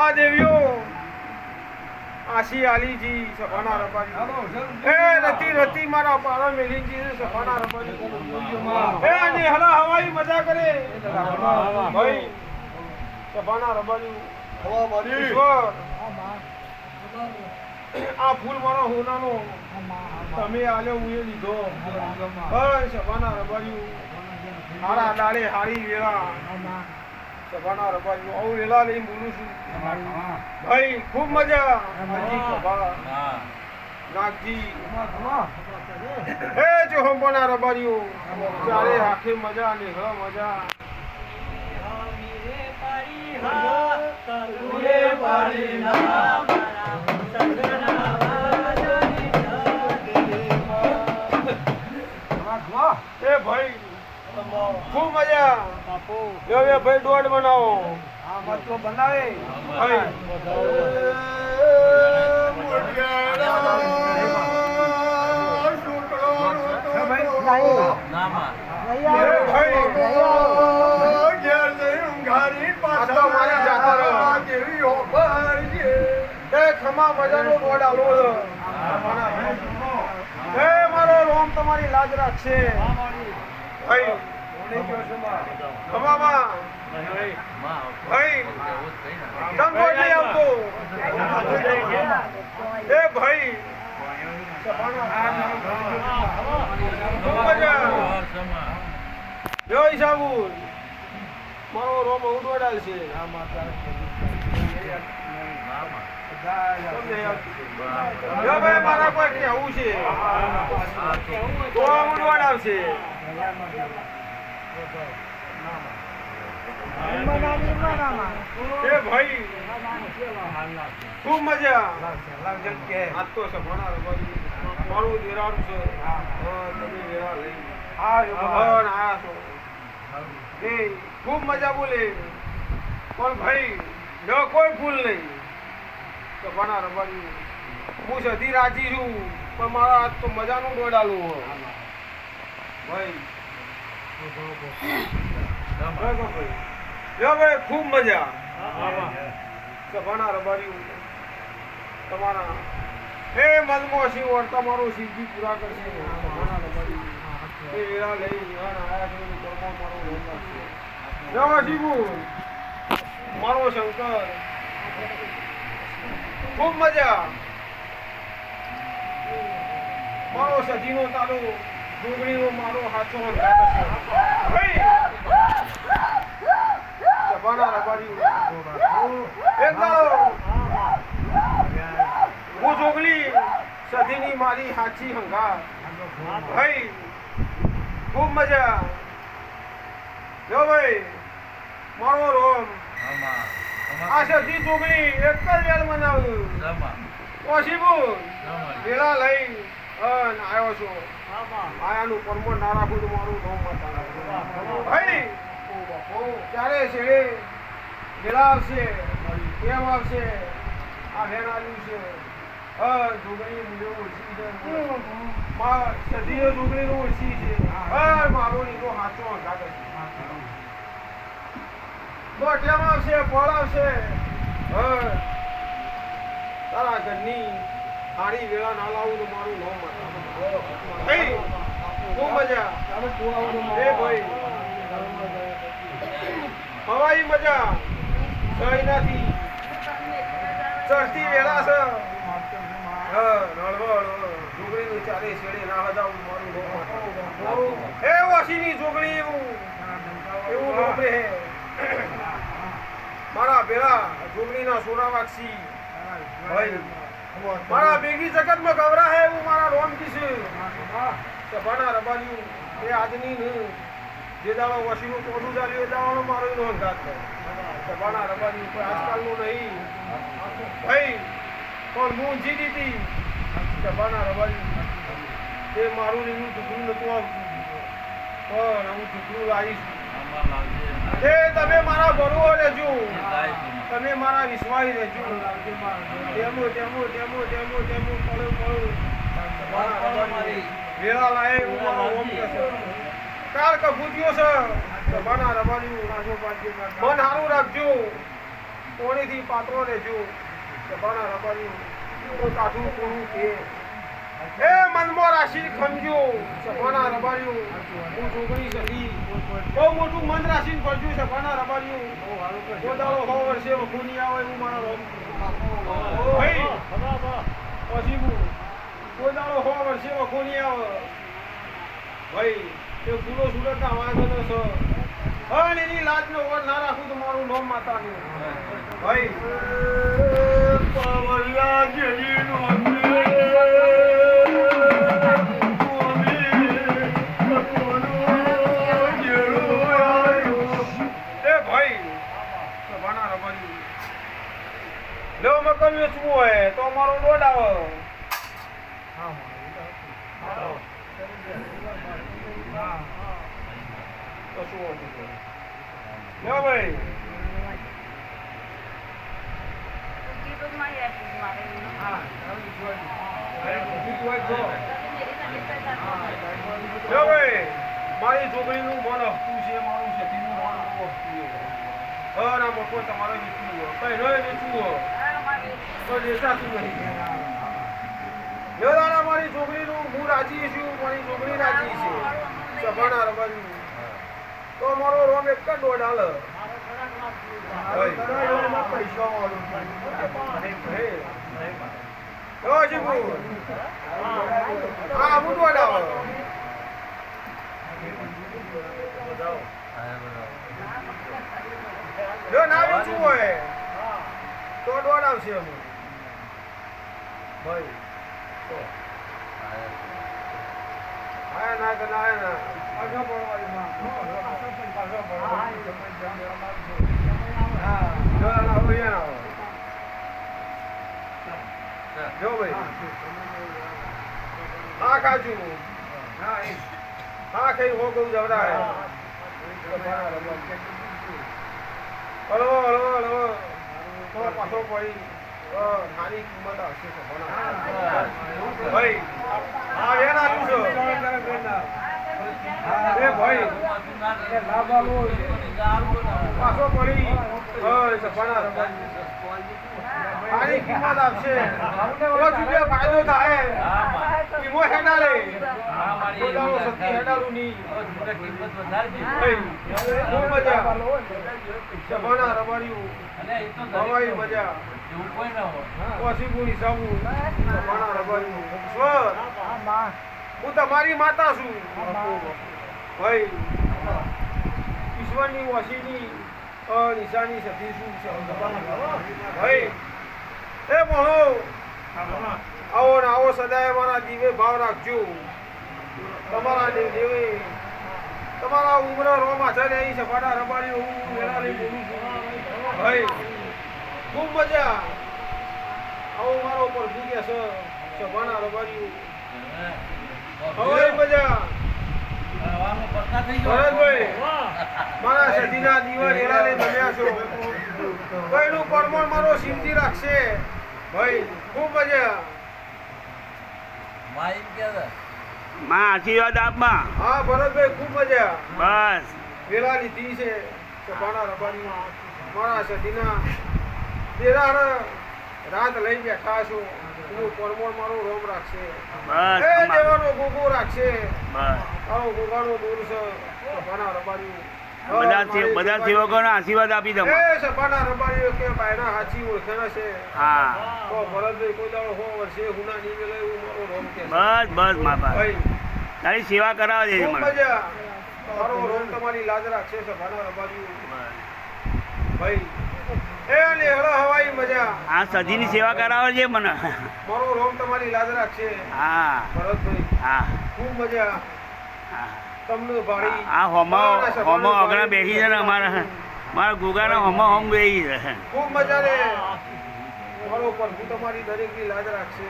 આ દેવીઓ આશી આલીજી સભાના રબાજી રતી રતી મારા પારા મેલીજી સભાના રબાજી આજે હલા હવાઈ મજા કરે ભાઈ સભાના રબાજી હવા મારી ઈશ્વર આ ફૂલ મારો હોનાનો તમે આલે હું એ લીધો ભાઈ સભાના રબાજી હારા ડાળે હારી વેળા સભાના રબાજી આવું વેલા લઈને બોલું છું ભાઈ ખૂબ મજા નાગજી હે જો હંપના રબારીઓ ચારે આખે મજા ને હ મજા એ ભાઈ ખૂબ મજા હવે ભાઈ દોડ બનાવો હા મતલો બનાવે ભાઈ ખમા મજાનો દોડ આલો મારો રોમ તમારી લાજ રાખશે ભાઈ ખમામાં ભાઈ સંકોચ નહીં આવતો એ ભાઈ જો ઈશાબુલ મારો રોમ ઉડવાડાલ છે મારા કોઈ કેવું છે તો ઉડવાડાવશે ભાઈ ખૂબ મજા આજ તો સભાના મારું દેરાનું છે તમે દેરા લઈ આયા છો ખૂબ મજા બોલે પણ ભાઈ ન કોઈ ભૂલ નહીં સભાના રબારી હું સધી રાજી છું પણ મારા આજ તો મજાનું દોડાલું ભાઈ ખૂબ મજા સભાના રબારી તમારા હે મનમોશી ઓર તમારું સિદ્ધિ પૂરા કરશે સભાના રબારી એ વેળા લઈ આયા છે કર્મો મારો રોમ રાખશે જય શિવુ મારો શંકર ખૂબ મજા મારો સજીનો તારો ડુંગળીનો મારો હાથો સભાના રબારી હું જોગલી સધીની મારી હાચી હંગા ભાઈ ખૂબ મજા જો ભાઈ મારો રોમ આ સધી જોગલી એક જ વેલ મનાવું ઓશીબુ વેળા લઈ આવ્યો છો આયાનું પરમો ના રાખું તો મારું રોમ ભાઈ ક્યારે છેડે વેળા આવશે કેમ આવશે આ વેણ આવ્યું છે જોગણી મૂલ્યો ઓછી છે સદીઓ જોગણીનો ઓછી છે મારો નીકળો હાથો અંધાર કેમ આવશે ફળ આવશે તારા ઘરની સારી વેળા ના લાવું તો મારું નામ ખૂબ મજા એ ભાઈ હવાઈ મજા સહીનાથી ચડતી વેળા છે જોગણીનું ચાલે શેડે ના હજાવું મારું એ ઓશીની જોગણી એવું નોકરે હે મારા ભેળા જોગણીના સોના વાક્ષી ભાઈ મારા ભેગી જગતમાં ગવરા હે એવું મારા રોમ કી છે સભાના રબાની એ આજની ને જે દાડો વસીનું પોઢું ચાલ્યું એ દાવાનો મારો એનો અંદાજ થાય સભાના રબાની કોઈ આજકાલનું નહીં ભાઈ પણ હું જીતી હતી સભાના રબાની એ મારું એનું ટુકડું નતું આવતું પણ હું ટુકડું લાવીશ એ તમે મારા બરોવો રહેજો તમે મારા વિશ્વાસ રહેજો વેળા લાયે હું મારો ઓમ કહેશે કાળ કભૂત્યો છે સભાના રબાની મન સારું રાખજો કોણીથી પાત્રો રહેજો સભાના રબારીઓ કાઠું કોણું કે એ મનમાં રાશિ ખંજો સભાના રબારીઓ હું છોકરી સધી બહુ મોટું મન રાશિને ફરજો સભાના રબારીઓ પોતાનો 100 વર્ષે વખૂની આવે એવું મારા રોમ ભાઈ પછી હું પોતાનો 100 વર્ષે વખૂની આવે ભાઈ એ પૂરો સુરતના વાંધો છે અને એની લાજનો ઓર ના રાખું તો મારું નામ માતાનું ભાઈ પાવલા જેજીનો લો મકન વેચવું હોય તો અમારો દોડ આવે તો શું લો ભાઈ લો ભાઈ મારી છોકરીનું મન હફતું છે મારું સતીનું મન હફતું છે ના મકો તમારે વેચવું હોય કઈ ન વેચવું હોય તો દેખાતું નહીં દાદા મારી છોકરીનું હું રાજી છું મારી છોકરી રાજી છે સભાના રબારી તો મારો રોમ એક જ દોઢ હાલ હા હું દોઢ આવે જો ના વેચવું હોય તો દોડ આવશે અમે ભાઈ આયા ના કે ના આયા ના આગળ પડવાની માં હા જો ના હોય ના જો ભાઈ હા કાજુ હા કઈ હો ગયું જવડા હે હલો હલો હલો તો પાછો પડી નાની કિંમત આવશે ભાઈ હા એ નાનું છો એ ભાઈ પાછો પડી સફાના નાની કિંમત આવશે ફાયદો થાય કિંમત હેડાલે સતી હેડાલું ની બહુ મજા સફાના રબારીયું હવાઈ મજા હું તમારી માતા છું ભાઈ ઈશ્વરની વસીની નિશાની સતી છું ભાઈ એ ભણો આવો ને આવો સદાય મારા દીવે ભાવ રાખજો તમારા દેવે તમારા ઉમર રોમાં છે ને અહીં સફાડા રબાડી હું વેલા લઈ બોલું છું ભાઈ ખૂબ મજા આવો મારો ઉપર ભૂગ્યા છે સભાના રબારી હવે મજા ભરતભાઈ મારા સદીના દીવા રેલા લઈ જમ્યા છો કોઈનું પરમણ મારો સિંધી રાખશે ભાઈ ખૂબ મજા માં આશીર્વાદ આપમાં હા ભરતભાઈ ખૂબ મજા બસ વેલા લીધી છે સભાના રબારી મારા સદીના તેરા રાત લઈ બેઠા છો હું પરમોળ મારો રોમ રાખશે બસ એ દેવાનો ગોગો રાખશે બસ આવો ગોગાનો દૂર છે સભાના રબારી બધા સેવકોને આશીર્વાદ આપી દો એ સભાના રબારીઓ કે બાયના હાચી ઓળખાણ છે હા તો ભરતભાઈ કોઈ દાડો 100 વર્ષે હુના નીકળે એવું મારો રોમ કે બસ બસ મા બાપ ભાઈ તારી સેવા કરાવે છે ખૂબ મને મજા મારો રોમ તમારી લાજ રાખશે સભાના રબારીઓ ભાઈ એ લેહળો હવાઈ મજા આ સજીની સેવા કરાવે છે મને મારો રોમ તમારી લાજ રાખશે હા ભરતભાઈ હા ખૂબ મજા હા તમને ભાડી આ હોમો અગણા બેસી છે ને મારા ગુગાના હોમ બેસી છે ખૂબ મજા રે મારો પ્રભુ તમારી દરેકની લાજ રાખશે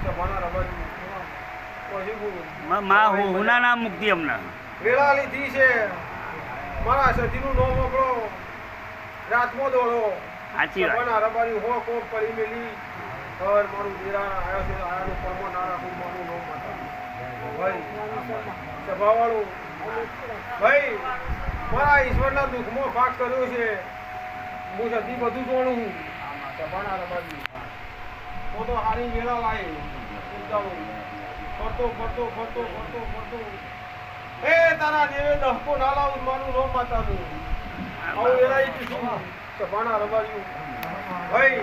સભાના રબારી માં હુના નામ મુક્તિ અમને વેળા લીધી છે મારા સતીનું નામ આપણો રાતમો દોડો સાચી વાત સભાના રબારી હો કોક પડી મેલી ઘર મારું દેરા આવ્યો છે આયાનું પરમો ના રાખું મારું નામ માતા ભાઈ સભાવાળું ભાઈ મારા ઈશ્વરના દુઃખમાં ભાગ કર્યો છે હું સધી બધું જોણું હું સભાના રબાજી તો હારી વેળા લાય ફરતો ફરતો ફરતો ફરતો ફરતો એ તારા દેવે દહકો ના લાવું મારું રોમ માતાનું આવું વેળા કીધું સભાના રબાજી ભાઈ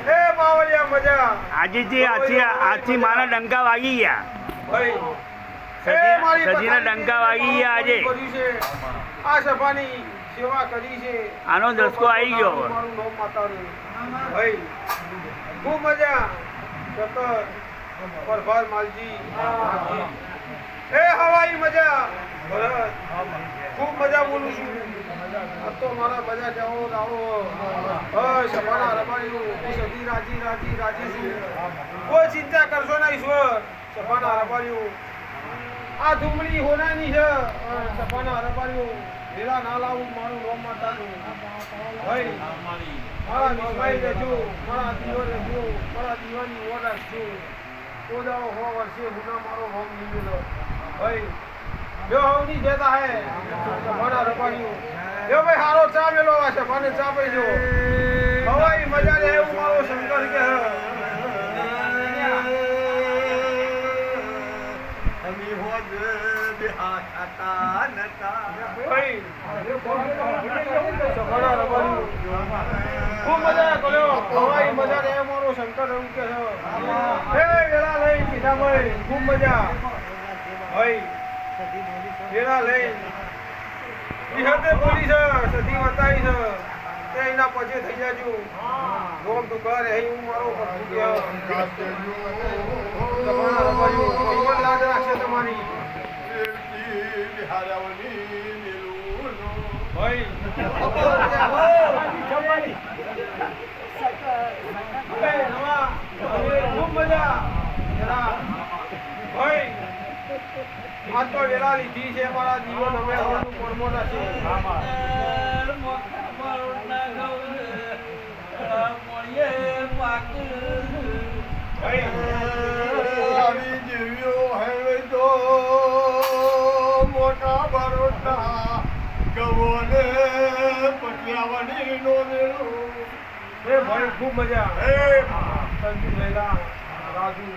એ બાવળિયા મજા આજથી મારા ડંકા વાગી ગયા ભાઈ સજીના ડંકા વાગી ગયા આજે આ સભાની સેવા કરી છે આનો દસકો આવી ગયો મારું નામ માતાનું ભાઈ ખૂબ મજા ચક્કર પરભાર માલજી એ હવાઈ મજા ભરત ખૂબ મજા બોલું છું આ તો મારા મજા જાઓ રાવો સભાના રબારીનું સદી રાજી રાજી રાજી છું કોઈ ચિંતા કરશો નહીં ઈશ્વર સભાના રબારીઓ આ ધૂમડી હોનાની છે સભાના રબારીઓ વેલા ના લાવું મારું રોમ માતાનું ભાઈ મારા નિભાઈ રહેજો મારા દીવો રહેજો મારા દીવાની ઓર રાખજો તો જાઓ હો વર્ષે હુના મારો રોમ લીધેલો ભાઈ જો હવની દેતા હે સભાના રબારીઓ જો ભાઈ હારો ચા મેલો આ સભાને ચા પીજો હવાઈ મજા લે એવું મારો શંકર કે અમી હોદ બિહા ખાતા નતા ભાઈ સભાના રબારીઓ ખૂબ મજા કર્યો હવાઈ મજા લે મારો શંકર એવું કે છે એ વેળા લઈ કીધા ભાઈ ખૂબ મજા ભાઈ વેળા લઈ વિહતે બોલી છે સધી વતાઈ છે તે એના પછી થઈ જાજો રોમ તું કરે હે હું મારો કરતું કે સભાના રબારીઓ જીવન લાજ રાખશે તમારી ભાઈ ખૂબ મજા ભાઈ આ તો વેલા લીધી છે મારા જીવન હવે હવાનું પરમોના છે આવી જીવ્યો હે તો મોટા બરોડા ગવોને પટિયાવાડી નો મેળો એ ભાઈ ખૂબ મજા એ સંજુ લૈલા રાજુ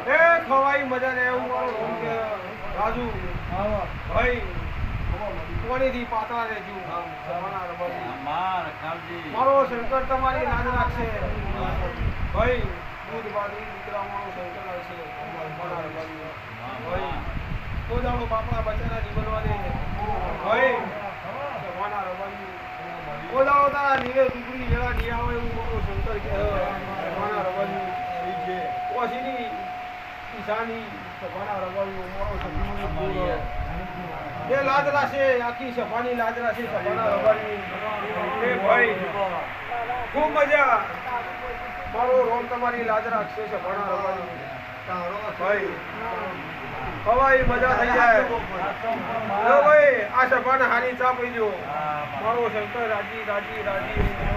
એ ખવાઈ મજા ને એવું મારો રોમ કે રાજુ ભાઈ કોણીથી પાતળા રહેજો સભાના રબારી મારો શંકર તમારી લાજ રાખશે ભાઈ દૂધ બાદરી દીકરા મારો શંકર રાખશે સભાના રબારી ભાઈ તો જાણો બાપડા બચારા જીવનવા દે ભાઈ સભાના રબારી તો જાણો તારા નીરે ટુકડી વેળા દિયા હોય એવું મારો શંકર કે સભાના રબારી છે ઓછીની ઈશાની સભાના રબારી મારો શંકર એ લાજ રાખશે આખી સભાની લાજ રાખશે સભાના રબારી એ ભાઈ ખૂબ મજા મારો રોમ તમારી લાજ રાખશે સભાના રબારી ભાઈ હવાઈ મજા થઈ જાય જો ભાઈ આ સભાને હારી ચા પીજો મારો શંકર રાજી રાજી રાજી